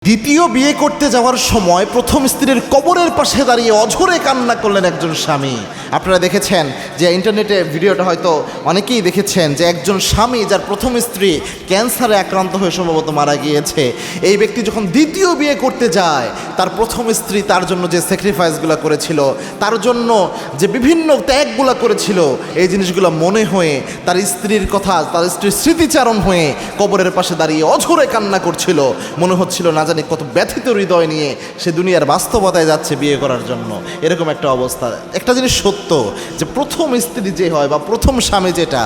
দ্বিতীয় বিয়ে করতে যাওয়ার সময় প্রথম স্ত্রীর কবরের পাশে দাঁড়িয়ে অঝরে কান্না করলেন একজন স্বামী। আপনারা দেখেছেন যে ইন্টারনেটে ভিডিওটা হয়তো অনেকেই দেখেছেন যে একজন স্বামী যার প্রথম স্ত্রী ক্যান্সারে আক্রান্ত হয়ে সম্ভবত মারা গিয়েছে, এই ব্যক্তি যখন দ্বিতীয় বিয়ে করতে যায় তার প্রথম স্ত্রী তার জন্য যে স্যাক্রিফাইসগুলো করেছিল, তার জন্য যে বিভিন্ন ত্যাগগুলো করেছিল, এই জিনিসগুলো মনে হয়ে তার স্ত্রীর কথা, তার স্ত্রীর স্মৃতিচারণ হয়ে কবরের পাশে দাঁড়িয়ে অঝরে কান্না করছিল। মনে হচ্ছিল না জানি কত ব্যথিত হৃদয় নিয়ে সে দুনিয়ার বাস্তবতায় যাচ্ছে বিয়ে করার জন্য। এরকম একটা অবস্থা। একটা জিনিস সত্য যে প্রথম স্ত্রী যে হয় বা প্রথম স্বামী যেটা,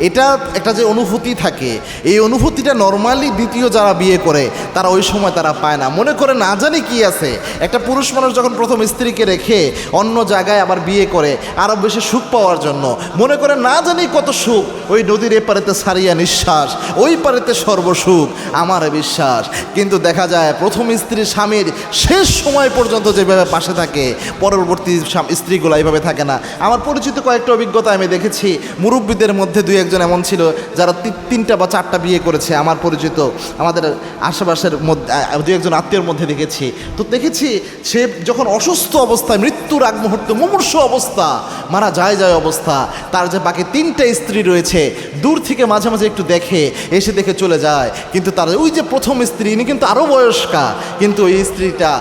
এটা একটা যে অনুভূতি থাকে, এই অনুভূতিটা নর্মালি দ্বিতীয় যারা বিয়ে করে তারা ওই সময় তারা পায় না। মনে করে না জানি কি আছে, একটা পুরুষ মানুষ যখন প্রথম স্ত্রীকে রেখে অন্য জায়গায় আবার বিয়ে করে আরও বেশি সুখ পাওয়ার জন্য, মনে করে না জানি কত সুখ, ওই নদীর এপারেতে সারিয়া নিঃশ্বাস, ওই পারেতে সর্বসুখ আমার বিশ্বাস। কিন্তু দেখা যায় প্রথম স্ত্রী স্বামীর শেষ সময় পর্যন্ত যেভাবে পাশে থাকে, পরবর্তী স্ত্রীগুলো এইভাবে থাকে না। আমার পরিচিত কয়েকটা অভিজ্ঞতা আমি দেখেছি, মুরব্বীদের মধ্যে দুই একজন এমন ছিল যারা তিনটা বা চারটা বিয়ে করেছে। আমার পরিচিত, আমাদের আশেপাশের মধ্যে দুই একজন আত্মীয়র মধ্যে দেখেছি। তো দেখেছি সে যখন অসুস্থ অবস্থায়, মৃত্যুর আগ মুহূর্তে, মুমূর্ষ অবস্থা, মারা যায় অবস্থা, তার যে বাকি তিনটা স্ত্রী রয়েছে দূর থেকে মাঝে মাঝে একটু দেখে, এসে দেখে চলে যায়। কিন্তু তার ওই যে প্রথম স্ত্রী, ইনি কিন্তু আরও বয়স্কা, কিন্তু এই স্ত্রীটা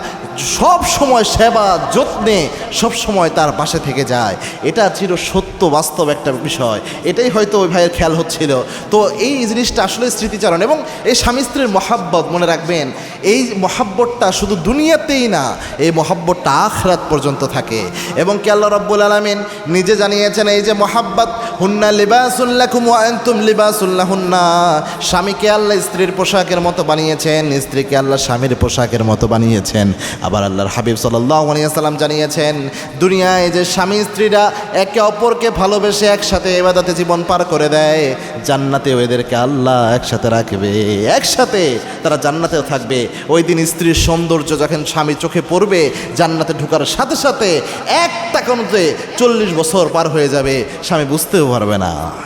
সব সময় সেবা যত্নে সব সময় তার পাশে থেকে যায়। এটা ছিল সত্য বাস্তব একটা বিষয়। এটাই হয়তো ওই ভাইয়ের খেয়াল হচ্ছিল। তো এই জিনিসটা আসলে স্মৃতিচারণ এবং এই স্বামী স্ত্রীর মহাব্বত, মনে রাখবেন এই মহাব্বতটা শুধু দুনিয়াতেই না, এই মহাব্বতটা আখিরাত পর্যন্ত থাকে। এবং কে আল্লাহ রাব্বুল আলামিন নিজে জানিয়েছেন এই যে মহাব্বত, হুন্না লিবাসুল লাকুম ওয়া আনতুম লিবাসুল লাহুন্না, স্বামীকে আল্লাহ স্ত্রীর পোশাকের মতো বানিয়েছেন, স্ত্রীকে আল্লাহ স্বামীর পোশাকের মতো বানিয়েছেন। আবার আল্লাহর হাবিব সাল্লাল্লাহু আলাইহি ওয়াসাল্লাম জানিয়েছেন দুনিয়ায় যে স্বামী স্ত্রীরা একে অপরকে ভালোবেসে একসাথে ইবাদতে জীবন পার করে দেয়, জান্নাতেও এদেরকে আল্লাহ একসাথে রাখবে, একসাথে তারা জান্নাতেও থাকবে। ওই দিন স্ত্রীর সৌন্দর্য যখন স্বামী চোখে পড়বে, জান্নাতে ঢোকার সাথে সাথে এক তাকানোতে 40 বছর পার হয়ে যাবে, স্বামী বুঝতেও পারবে না।